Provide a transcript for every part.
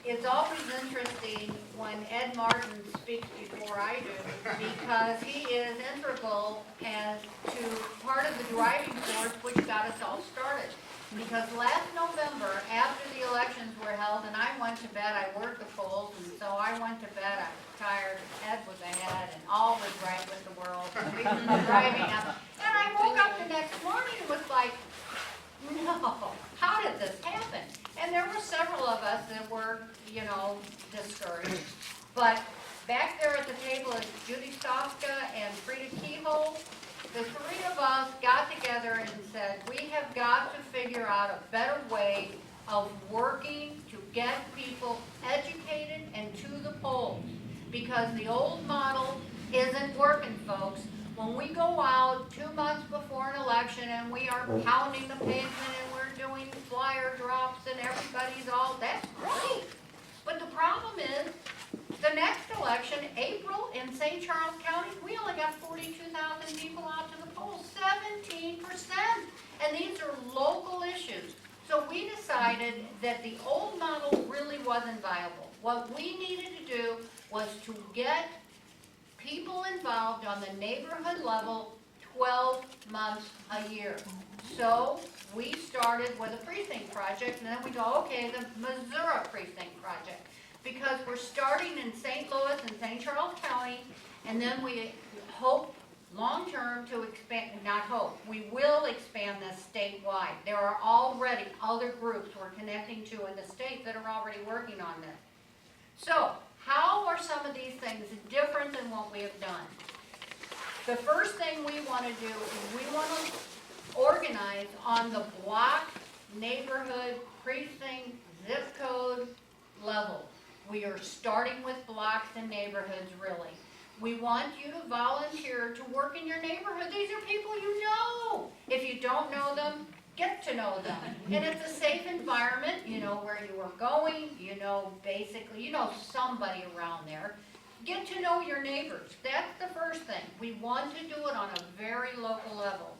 It's always interesting when Ed Martin speaks before I do, because he is integral as to part of the driving force which got us all started. Because last November, after the elections were held, and I went to bed, I worked the polls, and so I went to bed, I was tired, Ed was ahead, and all was right with the world, and we were driving up. And I woke up the next morning and was like, no, how did this happen? And there were several of us that were, discouraged. But back there at the table is Judy Stofka and Frida Keyhole. The three of us got together and said, we have got to figure out a better way of working to get people educated and to the polls. Because the old model isn't working, folks. When we go out 2 months before an election and we are pounding the pavement and we're doing flyer drops and everybody's all, that's great. But the problem is, the next election, April, in St. Charles County, we only got 42,000 people out to the polls, 17%. And these are local issues. So we decided that the old model really wasn't viable. What we needed to do was to get people involved on the neighborhood level 12 months a year. So we started with a precinct project, and then we go, okay, the Missouri precinct project. Because we're starting in St. Louis and St. Charles County, and then we hope long-term to expand, not hope, we will expand this statewide. There are already other groups we're connecting to in the state that are already working on this. So, how are some of these things different than what we have done? The first thing we want to do is we want to organize on the block, neighborhood, precinct, zip code level. We are starting with blocks and neighborhoods, really. We want you to volunteer to work in your neighborhood. These are people you know. If you don't know them, get to know them. And it's a safe environment. You know where you are going. You know, basically, you know somebody around there. Get to know your neighbors. That's the first thing. We want to do it on a very local level.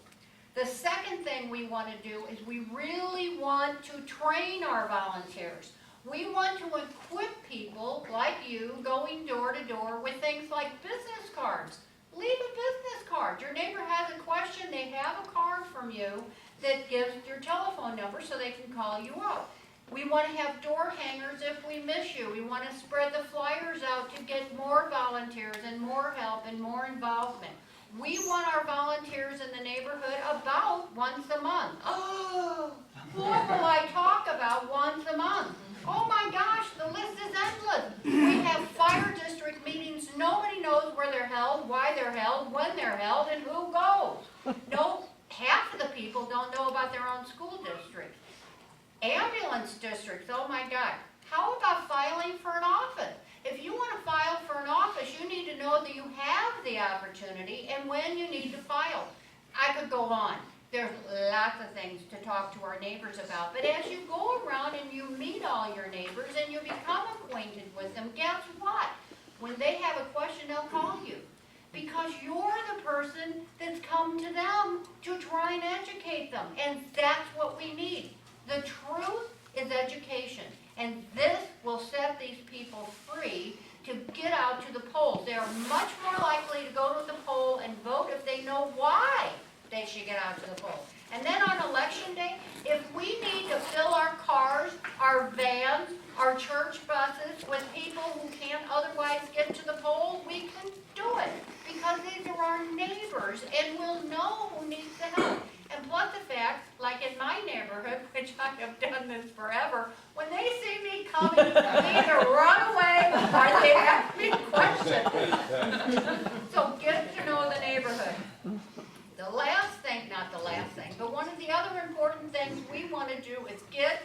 The second thing we want to do is we really want to train our volunteers. We want to equip people like you going door to door with things like business cards. Leave a business card. Your neighbor has a question, they have a card from you that gives your telephone number so they can call you out. We want to have door hangers if we miss you. We want to spread the flyers out to get more volunteers and more help and more involvement. We want our volunteers in the neighborhood about once a month. Oh, what will I talk about once a month? Oh my gosh, the list is endless. We have fire district meetings. Nobody knows where they're held, why they're held, when they're held, and who goes. No, half of the people don't know about their own school districts. Ambulance districts, oh my God. How about filing for an office? If you want to file for an office, you need to know that you have the opportunity and when you need to file. I could go on. There's lots of things to talk to our neighbors about. But as you go around and you meet all your neighbors and you become acquainted with them, guess what? When they have a question, they'll call you. Because you're the person that's come to them to try and educate them. And that's what we need. The truth is education. And this will set these people free to get out to the polls. They are much more likely to go to the poll and vote if they know why they should get out to the poll. And then on election day, if we need to fill our cars, our vans, our church buses with people who can't otherwise get to the poll, we can do it. Because these are our neighbors and we'll know who needs the help. And plus the fact, like in my neighborhood, which I have done this forever, when they see me coming, they either run away or they ask me questions. So get to know the neighborhood. The last thing, not the last thing, but one of the other important things we want to do is get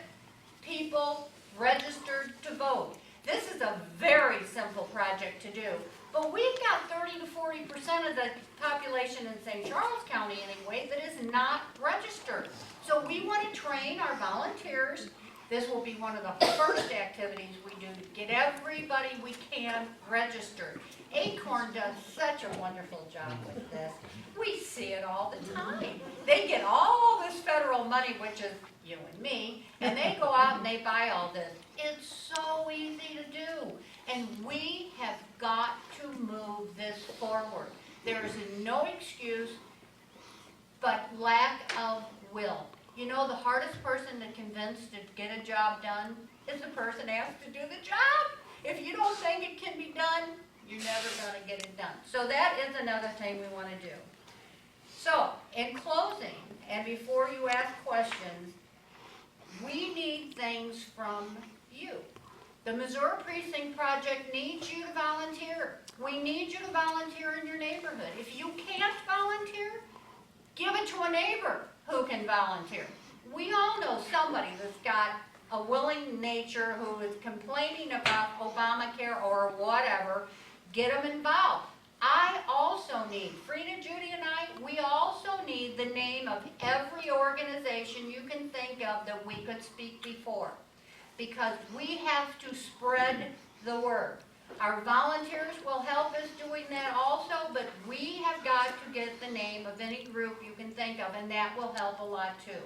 people registered to vote. This is a very simple project to do, but we've got 30 to 40% of the population in St. Charles County anyway that is not registered. So we want to train our volunteers. This will be one of the first activities we do to get everybody we can registered. Acorn does such a wonderful job with this. We see it all the time. They get all this federal money, which is you and me, and they go out and they buy all this. It's so easy And we have got to move this forward. There is no excuse but lack of will. You know, the hardest person to convince to get a job done is the person asked to do the job. If you don't think it can be done, you're never going to get it done. So that is another thing we want to do. So, in closing, and before you ask questions, we need things from you. The Missouri Precinct Project needs you to volunteer. We need you to volunteer in your neighborhood. If you can't volunteer, give it to a neighbor who can volunteer. We all know somebody that's got a willing nature who is complaining about Obamacare or whatever. Get them involved. I also need, Frida, Judy, and I, we also need the name of every organization you can think of that we could speak before. Because we have to spread the word. Our volunteers will help us doing that also, but we have got to get the name of any group you can think of, and that will help a lot too.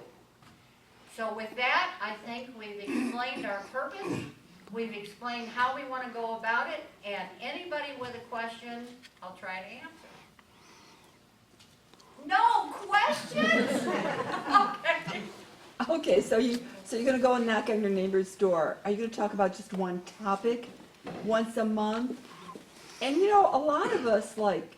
So with that, I think we've explained our purpose. We've explained how we want to go about it, and anybody with a question, I'll try to answer. No questions? Okay. Okay, so you're gonna go and knock on your neighbor's door. Are you gonna talk about just one topic once a month? And you know, a lot of us, like,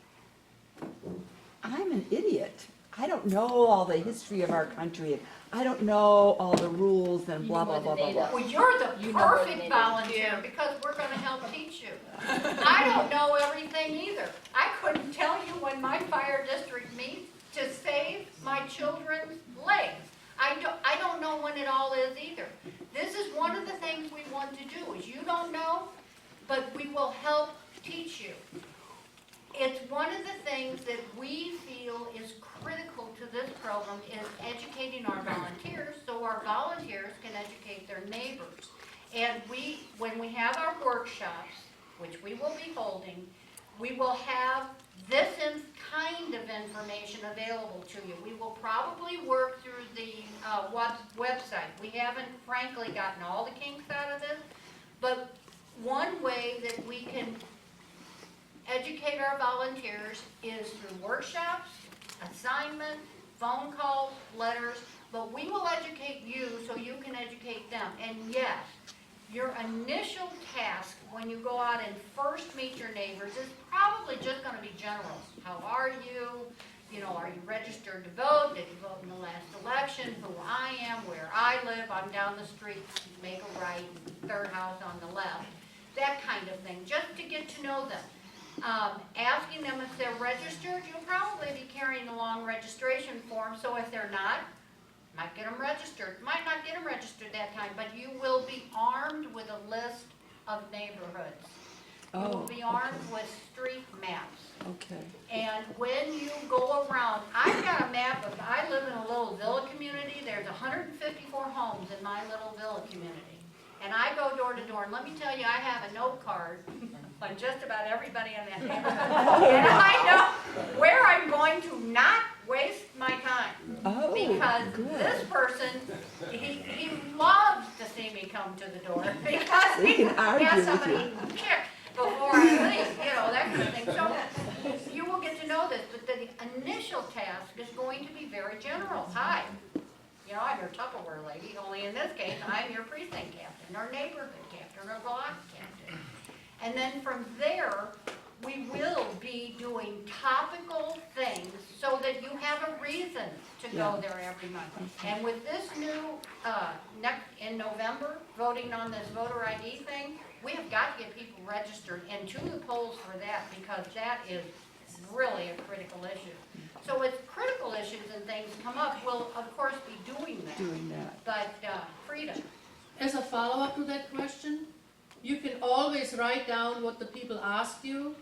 I'm an idiot. I don't know all the history of our country. I don't know all the rules and blah, blah, blah, blah, blah. Well, you're the perfect volunteer because we're going to help teach you. I don't know everything either. I couldn't tell you when my fire district meets to save my children's legs. I don't know when it all is either. This is one of the things we want to do is you don't know, but we will help teach you. It's one of the things that we feel is critical to this program is educating our volunteers so our volunteers can educate their neighbors. And when we have our workshops, which we will be holding, we will have this kind of information available to you. We will probably work through the website. We haven't, frankly, gotten all the kinks out of this, but one way that we can educate our volunteers is through workshops, assignments, phone calls, letters, but we will educate you so you can educate them. And yes, your initial task when you go out and first meet your neighbors is probably just going to be general. How are you? You know, are you registered to vote? Did you vote in the last election? Who I am, where I live, I'm down the street, make a right, third house on the left. That kind of thing, just to get to know them. Asking them if they're registered, you'll probably be carrying along registration forms, so if they're not, might get them registered. Might not get them registered that time, but you will be armed with a list of neighborhoods. You will be armed with street maps. Okay. And when you go around, I've got a map of, I live in a little villa community, there's 154 homes in my little villa community. And I go door to door, and let me tell you, I have a note card on just about everybody in that neighborhood. And I know where I'm going to not waste my time. Oh, because good. this person, he loves to see me come to the door because He can argue has with somebody kick before I leave, you know, that kind of thing. So you will get to know this, but the initial task is going to be very general. Hi, you know, I'm your Tupperware lady, only in this case, I'm your precinct captain, or neighborhood captain, or block captain. And then from there, we will be doing topical things so that you have a reason to go there every month. And with this new, in November, voting on this voter ID thing, we have got to get people registered and to the polls for that because that is really a critical issue. So as critical issues and things come up, we'll of course be doing that. But Frida. As a follow-up to that question, you can always write down what the people ask you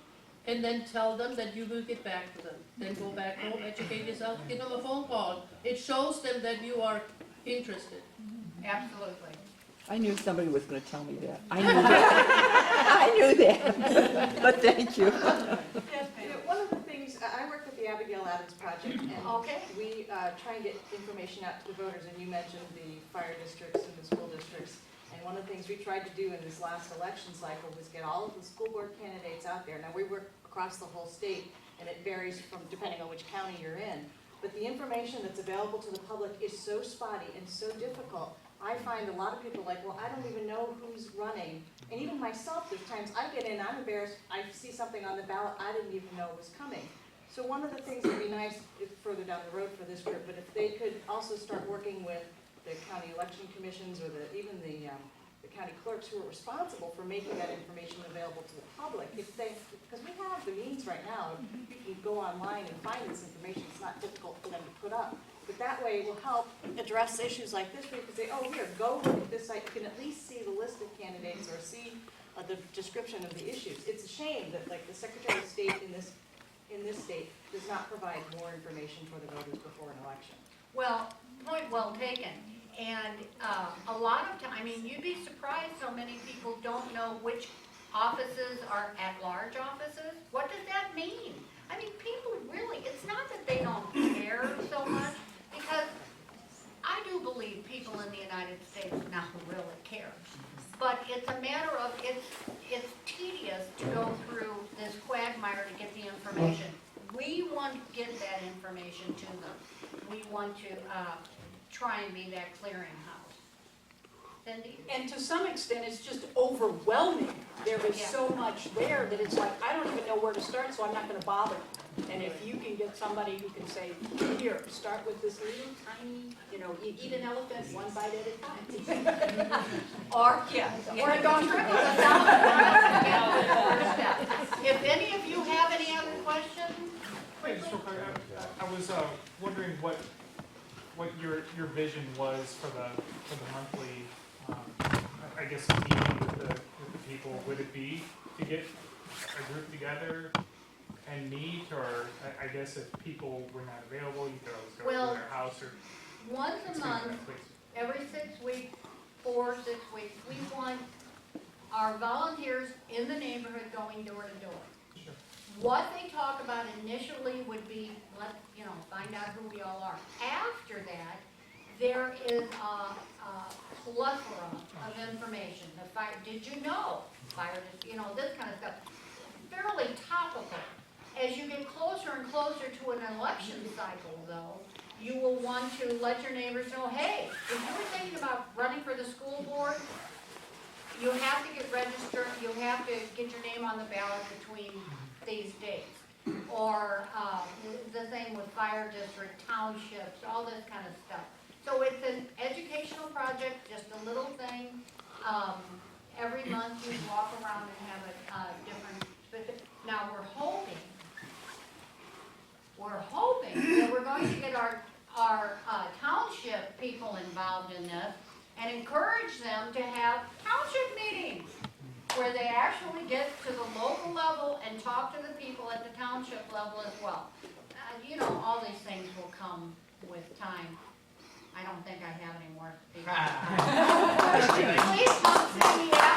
and then tell them that you will get back to them. Then go back home, educate yourself, give them a phone call. It shows them that you are interested. Absolutely. I knew somebody was going to tell me that. I knew that. I knew that. But thank you. Yes, ma'am. One of the things, I work with the Abigail Adams Project, and we try and get information out to the voters, and you mentioned the fire districts and the school districts, And one of the things we tried to do in this last election cycle was get all of the school board candidates out there. Now, we work across the whole state, and it varies from, depending on which county you're in. But the information that's available to the public is so spotty and so difficult. I find a lot of people like, well, I don't even know who's running. And even myself, there's times I get in, I'm embarrassed, I see something on the ballot I didn't even know was coming. So one of the things that would be nice, if further down the road for this group, but if they could also start working with the county election commissions or even the county clerks who are responsible for making that information available to the public, if they, because we have the means right now, you can go online and find this information, it's not difficult for them to put up. But that way it will help address issues like this, where you can say, oh, here, go look at this site, you can at least see the list of candidates or see the description of the issues. It's a shame that, like, the Secretary of State in this state does not provide more information for the voters before an election. Well, point well taken. And a lot of time, I mean, you'd be surprised how many people don't know which offices are at-large offices. What does that mean? I mean, people really, it's not that they don't care so much, because I do believe people in the United States now really care. But it's a matter of, it's tedious to go through this quagmire to get the information. We want to get that information to them. We want to try and be that clearinghouse. Cindy? And to some extent, it's just overwhelming. There is Yeah. so much there that it's like, I don't even know where to start, so I'm not gonna bother. And if you can get somebody who can say, here, start with this little tiny, you eat an elephant one bite at a time. Or, yeah. Or a dog. If any of you have any other questions? Wait, just real quick, I was wondering what your vision was for the monthly, I guess, meeting with the people. Would it be to get a group together and meet, or I guess if people were not available, you could always go Well, to their house, or Once a it's gonna month, be that place. every 6 weeks, 4 or 6 weeks, we want our volunteers in the neighborhood going door to door. Sure. What they talk about initially would be, find out who we all are. After that, there is a plethora of information. The fire, did you know? Fire, this kind of stuff. Fairly topical. As you get closer and closer to an election cycle, though, you will want to let your neighbors know, hey, if you were thinking about running for the school board, you have to get registered, you have to get your name on the ballot between these dates. Or the same with fire district, townships, all this kind of stuff. So it's an educational project, just a little thing. Every month you walk around and have a different, now we're hoping that we're going to get our township people involved in this and encourage them to have township meetings where they actually get to the local level and talk to the people at the township level as well. All these things will come with time. I don't think I have any more to speak. Please come see me after